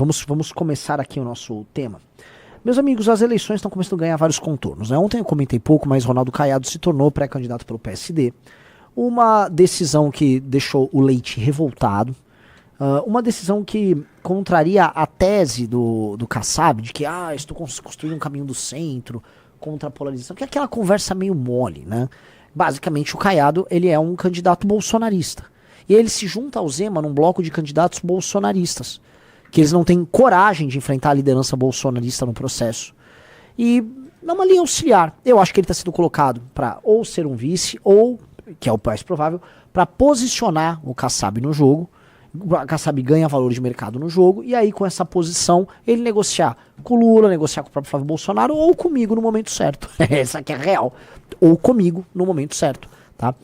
Vamos começar aqui o nosso tema. Meus amigos, as eleições estão começando a ganhar vários contornos, né? Ontem eu comentei pouco, mas Ronaldo Caiado se tornou pré-candidato pelo PSD. Uma decisão que deixou o Leite revoltado. Uma decisão que contraria a tese do Kassab, de que estou construindo um caminho do centro contra a polarização, que é aquela conversa meio mole, né? Basicamente, o Caiado, ele é um candidato bolsonarista. E ele se junta ao Zema num bloco de candidatos bolsonaristas, que eles não têm coragem de enfrentar a liderança bolsonarista no processo. E numa linha auxiliar, eu acho que ele está sendo colocado para ou ser um vice, ou, que é o mais provável, para posicionar o Kassab no jogo. O Kassab ganha valor de mercado no jogo, e aí com essa posição ele negociar com o Lula, negociar com o próprio Flávio Bolsonaro, ou comigo no momento certo. Essa aqui é real. Ou comigo no momento certo, tá?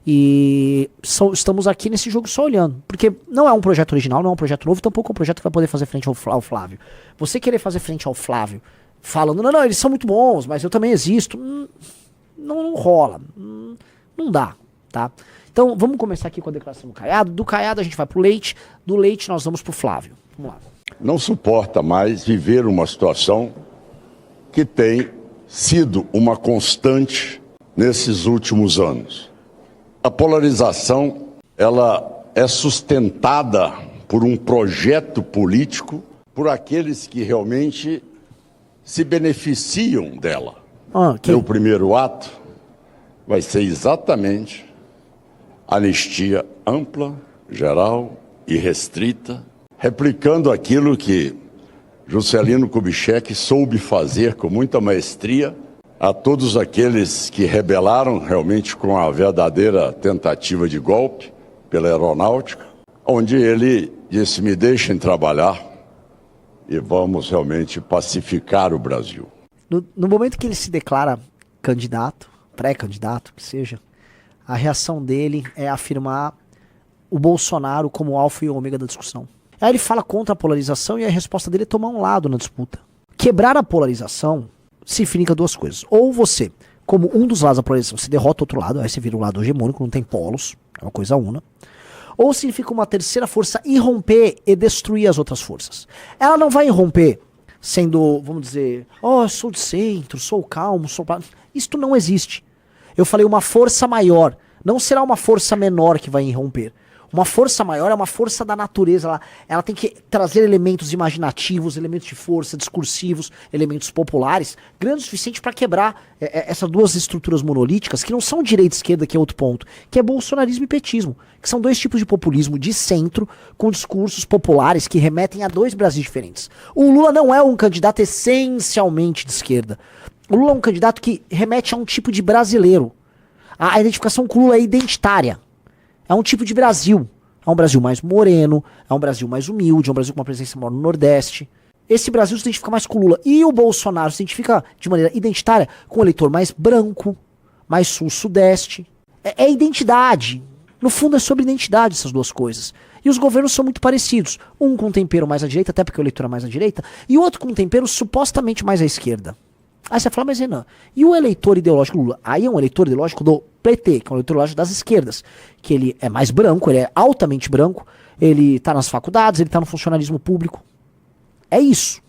E estamos aqui nesse jogo só olhando, porque não é um projeto original, não é um projeto novo, tampouco é um projeto que vai poder fazer frente ao Flávio. Você querer fazer frente ao Flávio falando, não, eles são muito bons, mas eu também existo, não rola, não dá, tá? Então vamos começar aqui com a declaração do Caiado. Do Caiado a gente vai pro Leite, do Leite nós vamos pro Flávio. Vamos lá. Não suporta mais viver uma situação que tem sido uma constante nesses últimos anos. A polarização, ela é sustentada por um projeto político, por aqueles que realmente se beneficiam dela. Okay. O primeiro ato vai ser exatamente anistia ampla, geral e restrita, replicando aquilo que Juscelino Kubitschek soube fazer com muita maestria a todos aqueles que rebelaram realmente com a verdadeira tentativa de golpe pela aeronáutica, onde ele disse, me deixem trabalhar e vamos realmente pacificar o Brasil. No momento que ele se declara candidato, pré-candidato, que seja, a reação dele é afirmar o Bolsonaro como alfa e ômega da discussão. Aí ele fala contra a polarização e a resposta dele é tomar um lado na disputa. Quebrar a polarização significa duas coisas. Ou você, como um dos lados da polarização, se derrota o outro lado, aí você vira o lado hegemônico, não tem polos, é uma coisa una. Ou significa uma terceira força irromper e destruir as outras forças. Ela não vai irromper sendo, vamos dizer, eu sou de centro, sou calmo, sou... Isto não existe. Eu falei uma força maior, não será uma força menor que vai irromper. Uma força maior é uma força da natureza, ela tem que trazer elementos imaginativos, elementos de força, discursivos, elementos populares, grandes o suficiente para quebrar essas duas estruturas monolíticas, que não são direita e esquerda, que é outro ponto, que é bolsonarismo e petismo, que são dois tipos de populismo de centro, com discursos populares que remetem a dois Brasis diferentes. O Lula não é um candidato essencialmente de esquerda. O Lula é um candidato que remete a um tipo de brasileiro. A identificação com o Lula é identitária. É um tipo de Brasil. É um Brasil mais moreno, é um Brasil mais humilde, é um Brasil com uma presença maior no Nordeste. Esse Brasil se identifica mais com o Lula. E o Bolsonaro se identifica de maneira identitária com um eleitor mais branco, mais sul-sudeste. É identidade. No fundo é sobre identidade essas duas coisas. E os governos são muito parecidos. Um com tempero mais à direita, até porque o eleitor é mais à direita, e o outro com tempero supostamente mais à esquerda. Aí você fala, mas Renan, e o eleitor ideológico do Lula? Aí é um eleitor ideológico do PT, que é um eleitor ideológico das esquerdas, que ele é mais branco, ele é altamente branco, ele tá nas faculdades, ele tá no funcionalismo público. É isso.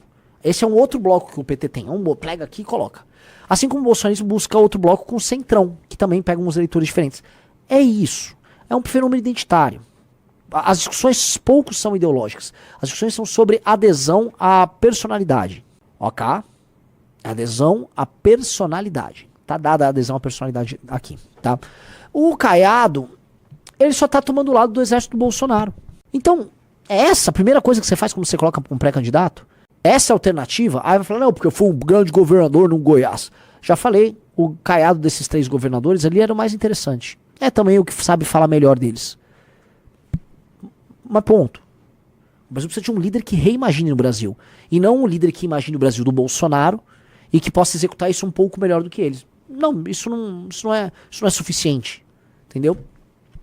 Esse é um outro bloco que o PT tem. Pega aqui e coloca. Assim como o bolsonarismo busca outro bloco com o centrão, que também pega uns eleitores diferentes. É isso. É um fenômeno identitário. As discussões poucos são ideológicas. As discussões são sobre adesão à personalidade. Ok? Adesão à personalidade. Tá dada a adesão à personalidade aqui, tá? O Caiado, ele só tá tomando o lado do exército do Bolsonaro. Então, é essa a primeira coisa que você faz quando você coloca um pré-candidato? Essa é a alternativa? Aí vai falar, não, porque eu fui um grande governador no Goiás. Já falei, o Caiado desses 3 governadores ali era o mais interessante. É também o que sabe falar melhor deles. Mas ponto. O Brasil precisa de um líder que reimagine o Brasil. E não um líder que imagine o Brasil do Bolsonaro e que possa executar isso um pouco melhor do que eles. Não, isso não é suficiente. Entendeu?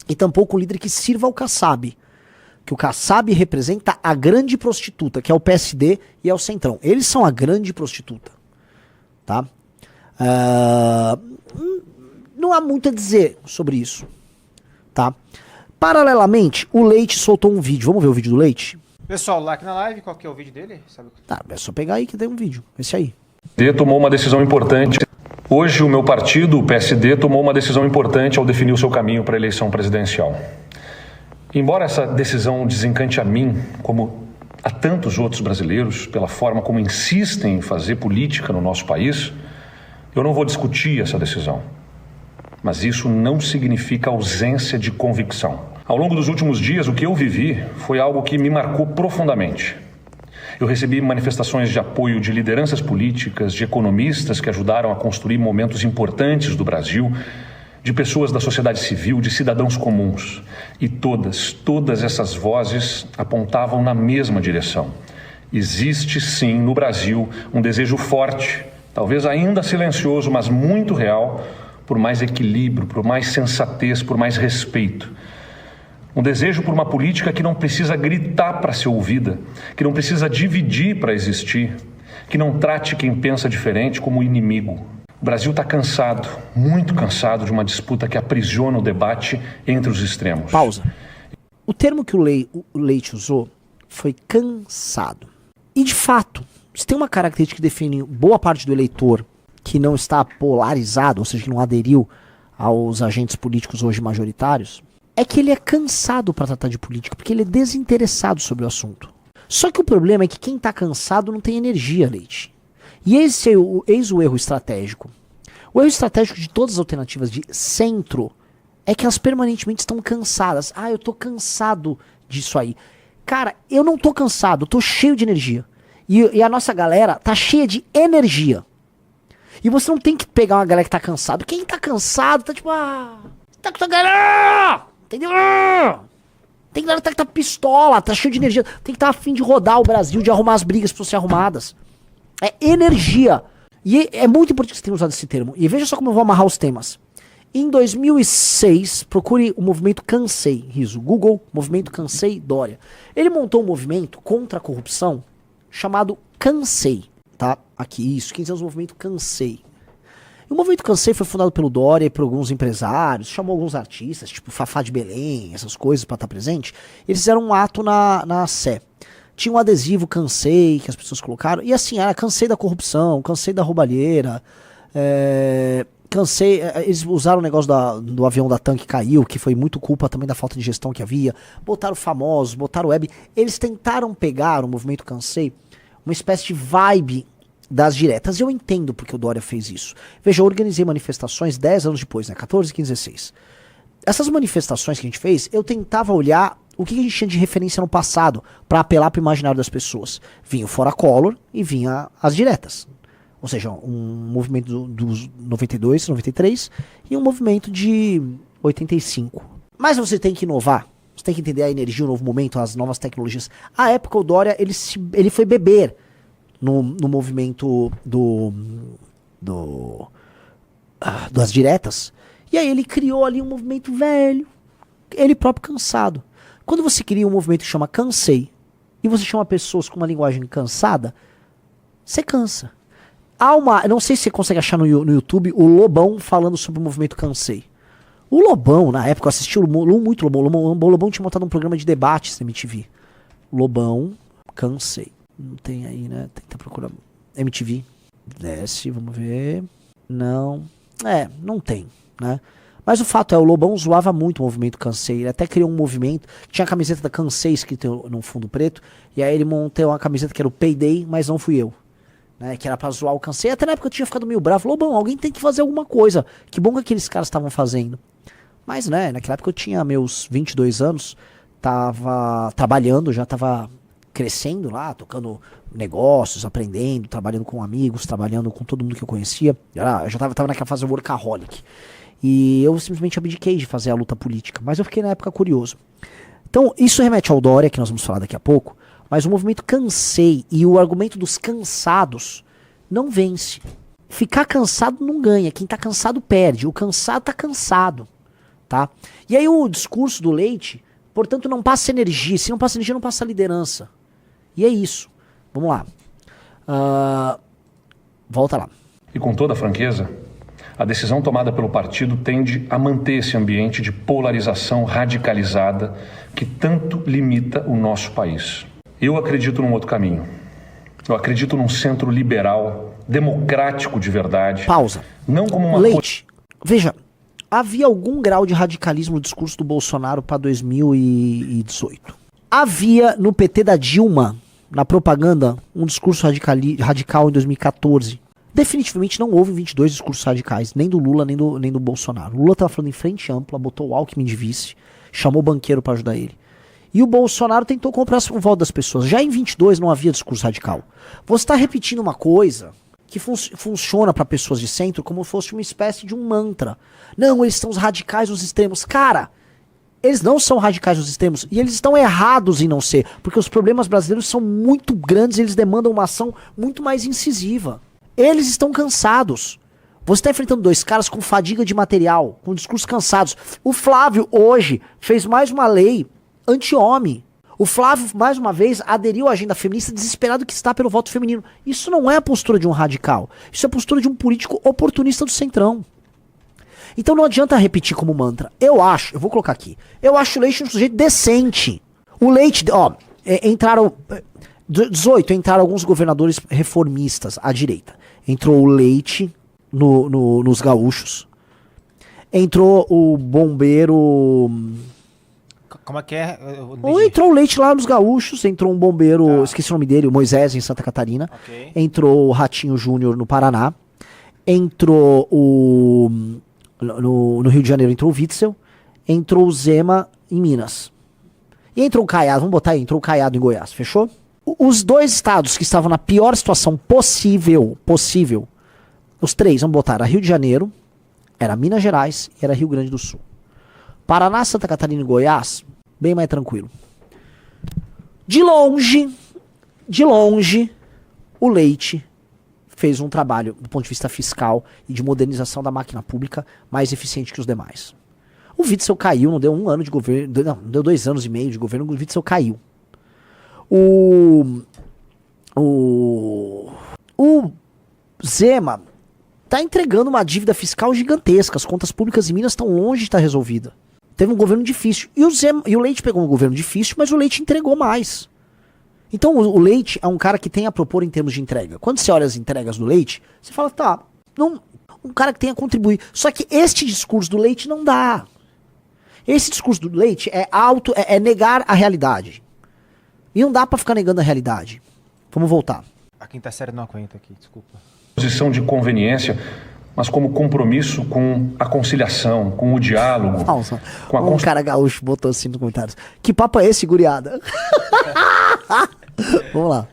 E tampouco um líder que sirva ao Kassab. Que o Kassab representa a grande prostituta, que é o PSD e é o Centrão. Eles são a grande prostituta. Tá? Não há muito a dizer sobre isso. Tá? Paralelamente, o Leite soltou um vídeo. Vamos ver o vídeo do Leite? Pessoal, like na live, qual que é o vídeo dele? Sabe? Tá, é só pegar aí que tem um vídeo. Esse aí. PSD tomou uma decisão importante. Hoje o meu partido, o PSD, tomou uma decisão importante ao definir o seu caminho para a eleição presidencial. Embora essa decisão desencante a mim, como a tantos outros brasileiros, pela forma como insistem em fazer política no nosso país, eu não vou discutir essa decisão. Mas isso não significa ausência de convicção. Ao longo dos últimos dias, o que eu vivi foi algo que me marcou profundamente. Eu recebi manifestações de apoio de lideranças políticas, de economistas que ajudaram a construir momentos importantes do Brasil, de pessoas da sociedade civil, de cidadãos comuns. E todas essas vozes apontavam na mesma direção. Existe sim no Brasil um desejo forte, talvez ainda silencioso, mas muito real, por mais equilíbrio, por mais sensatez, por mais respeito. Um desejo por uma política que não precisa gritar para ser ouvida, que não precisa dividir para existir, que não trate quem pensa diferente como inimigo. O Brasil está cansado, muito cansado de uma disputa que aprisiona o debate entre os extremos. Pausa. O termo que o Leite usou foi cansado. E de fato, se tem uma característica que define boa parte do eleitor que não está polarizado, ou seja, que não aderiu aos agentes políticos hoje majoritários, é que ele é cansado para tratar de política, porque ele é desinteressado sobre o assunto. Só que o problema é que quem está cansado não tem energia, Leite. E eis o erro estratégico. O erro estratégico de todas as alternativas de centro é que elas permanentemente estão cansadas. Ah, eu tô cansado disso aí. Cara, eu não tô cansado, eu tô cheio de energia. E a nossa galera tá cheia de energia. E você não tem que pegar uma galera que tá cansado. Quem tá cansado tá tipo, tá com tua galera! Entendeu? Tem galera que tá pistola, tá cheio de energia. Tem que estar a fim de rodar o Brasil, de arrumar as brigas pra ser arrumadas. É energia. E é muito importante que você tenha usado esse termo. E veja só como eu vou amarrar os temas. Em 2006, procure o movimento Cansei, Riso. Google, movimento Cansei Dória. Ele montou um movimento contra a corrupção chamado Cansei. Tá? Aqui, isso. 15 anos do movimento Cansei. E o movimento Cansei foi fundado pelo Dória e por alguns empresários, chamou alguns artistas, tipo Fafá de Belém, essas coisas pra estar presente. Eles fizeram um ato na Sé. Tinha um adesivo Cansei, que as pessoas colocaram, e assim, era cansei da corrupção, cansei da roubalheira, cansei, eles usaram o negócio do avião da TAM que caiu, que foi muito culpa também da falta de gestão que havia, botaram famosos, botaram web, eles tentaram pegar o movimento Cansei, uma espécie de vibe das diretas. Eu entendo porque o Dória fez isso. Veja, eu organizei manifestações 10 anos depois, né? 14, 15, 16. Essas manifestações que a gente fez, eu tentava olhar o que a gente tinha de referência no passado para apelar para o imaginário das pessoas. Vinha o Fora Collor e vinha as diretas. Ou seja, um movimento dos 92, 93 e um movimento de 85. Mas você tem que inovar. Você tem que entender a energia, o novo momento, as novas tecnologias. À época, o Dória, ele foi beber no movimento das diretas. E aí ele criou ali um movimento velho, ele próprio cansado. Quando você cria um movimento que chama Cansei, e você chama pessoas com uma linguagem cansada, você cansa. Não sei se você consegue achar no YouTube o Lobão falando sobre o movimento Cansei. O Lobão, na época, eu assisti muito Lobão. O Lobão tinha montado um programa de debates na MTV. Lobão, Cansei. Não tem aí, né? Tenta procurar. MTV. Desce, vamos ver. Não. Não tem, né? Mas o fato é, o Lobão zoava muito o movimento Cansei. Ele até criou um movimento. Tinha a camiseta da Cansei escrita no fundo preto. E aí ele montou uma camiseta que era o Payday, mas não fui eu. Né, que era pra zoar o Cansei. Até na época eu tinha ficado meio bravo. Lobão, alguém tem que fazer alguma coisa. Que bom que aqueles caras estavam fazendo. Mas, né, naquela época eu tinha meus 22 anos. Tava trabalhando, já tava crescendo lá, tocando negócios, aprendendo, trabalhando com amigos, trabalhando com todo mundo que eu conhecia. Eu já tava naquela fase workaholic. E eu simplesmente abdiquei de fazer a luta política. Mas eu fiquei na época curioso. Então, isso remete ao Dória, que nós vamos falar daqui a pouco. Mas o movimento Cansei e o argumento dos cansados não vence. Ficar cansado não ganha. Quem tá cansado perde. O cansado tá cansado. Tá? E aí o discurso do Leite, portanto, não passa energia. Se não passa energia, não passa liderança. E é isso. Vamos lá. Volta lá. E com toda franqueza, a decisão tomada pelo partido tende a manter esse ambiente de polarização radicalizada que tanto limita o nosso país. Eu acredito num outro caminho. Eu acredito num centro liberal, democrático de verdade. Pausa. Não como uma... Leite, veja, havia algum grau de radicalismo no discurso do Bolsonaro para 2018. Havia no PT da Dilma, na propaganda, um discurso radical em 2014. Definitivamente não houve 22 discursos radicais, nem do Lula, nem do Bolsonaro. O Lula estava falando em frente ampla, botou o Alckmin de vice, chamou o banqueiro para ajudar ele. E o Bolsonaro tentou comprar o voto das pessoas. Já em 22 não havia discurso radical. Você está repetindo uma coisa que funciona para pessoas de centro como se fosse uma espécie de um mantra. Não, eles são os radicais os extremos. Cara, eles não são radicais os extremos. E eles estão errados em não ser. Porque os problemas brasileiros são muito grandes e eles demandam uma ação muito mais incisiva. Eles estão cansados. Você está enfrentando dois caras com fadiga de material, com discursos cansados. O Flávio hoje fez mais uma lei anti-homem. O Flávio, mais uma vez, aderiu à agenda feminista desesperado que está pelo voto feminino. Isso não é a postura de um radical. Isso é a postura de um político oportunista do centrão. Então não adianta repetir como mantra. Eu vou colocar aqui. Eu acho o Leite um sujeito decente. O Leite, entraram 18, entraram alguns governadores reformistas à direita. Entrou o Leite nos gaúchos. Entrou o bombeiro... Como é que é? Ou entrou o Leite lá nos gaúchos, entrou um bombeiro, esqueci o nome dele, o Moisés em Santa Catarina. Okay. Entrou o Ratinho Júnior no Paraná. Entrou no Rio de Janeiro entrou o Witzel. Entrou o Zema em Minas. E entrou o Caiado, vamos botar aí, entrou o Caiado em Goiás, fechou? Os dois estados que estavam na pior situação possível, os três, vamos botar, era Rio de Janeiro, era Minas Gerais e era Rio Grande do Sul. Paraná, Santa Catarina e Goiás, bem mais tranquilo. De longe, o Leite fez um trabalho, do ponto de vista fiscal e de modernização da máquina pública, mais eficiente que os demais. O Witzel caiu, não deu 1 ano de governo, não deu 2 anos e meio de governo, o Witzel caiu. O Zema tá entregando uma dívida fiscal gigantesca, as contas públicas em Minas estão longe de estar resolvida. Teve um governo difícil. E o Leite pegou um governo difícil, mas o Leite entregou mais. Então o Leite é um cara que tem a propor em termos de entrega. Quando você olha as entregas do Leite, você fala, tá, um cara que tem a contribuir. Só que este discurso do Leite não dá. Esse discurso do Leite é negar a realidade. E não dá pra ficar negando a realidade. Vamos voltar. A quinta série não aguenta aqui, desculpa. Posição de conveniência, mas como compromisso com a conciliação, com o diálogo. Nossa, com a cara gaúcho botou assim nos comentários. Que papo é esse, guriada? Vamos lá.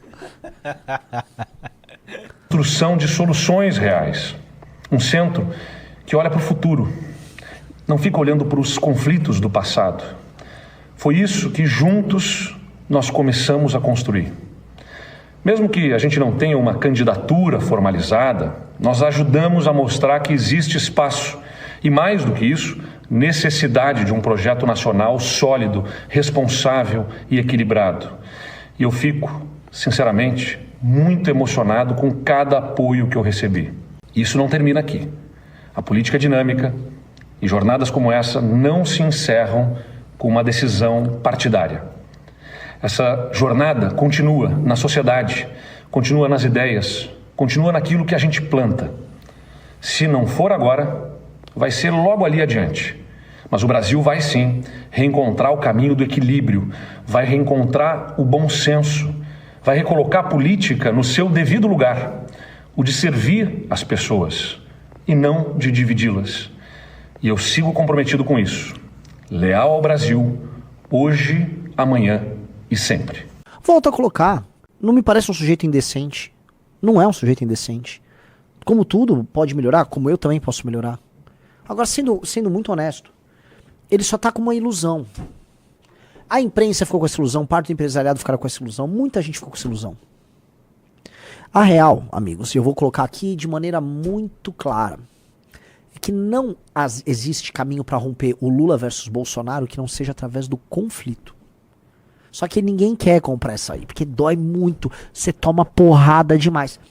Construção de soluções reais. Um centro que olha para o futuro. Não fica olhando para os conflitos do passado. Foi isso que juntos nós começamos a construir. Mesmo que a gente não tenha uma candidatura formalizada, nós ajudamos a mostrar que existe espaço e, mais do que isso, necessidade de um projeto nacional sólido, responsável e equilibrado. E eu fico, sinceramente, muito emocionado com cada apoio que eu recebi. Isso não termina aqui. A política é dinâmica e jornadas como essa não se encerram com uma decisão partidária. Essa jornada continua na sociedade, continua nas ideias, continua naquilo que a gente planta. Se não for agora, vai ser logo ali adiante. Mas o Brasil vai sim reencontrar o caminho do equilíbrio, vai reencontrar o bom senso, vai recolocar a política no seu devido lugar, o de servir as pessoas e não de dividi-las. E eu sigo comprometido com isso, leal ao Brasil, hoje, amanhã e sempre. Volto a colocar, não me parece um sujeito indecente. Não é um sujeito indecente. Como tudo pode melhorar, como eu também posso melhorar. Agora, sendo muito honesto, ele só tá com uma ilusão. A imprensa ficou com essa ilusão, parte do empresariado ficaram com essa ilusão, muita gente ficou com essa ilusão. A real, amigos, e eu vou colocar aqui de maneira muito clara, é que não existe caminho para romper o Lula versus Bolsonaro que não seja através do conflito. Só que ninguém quer comprar essa aí, porque dói muito, você toma porrada demais.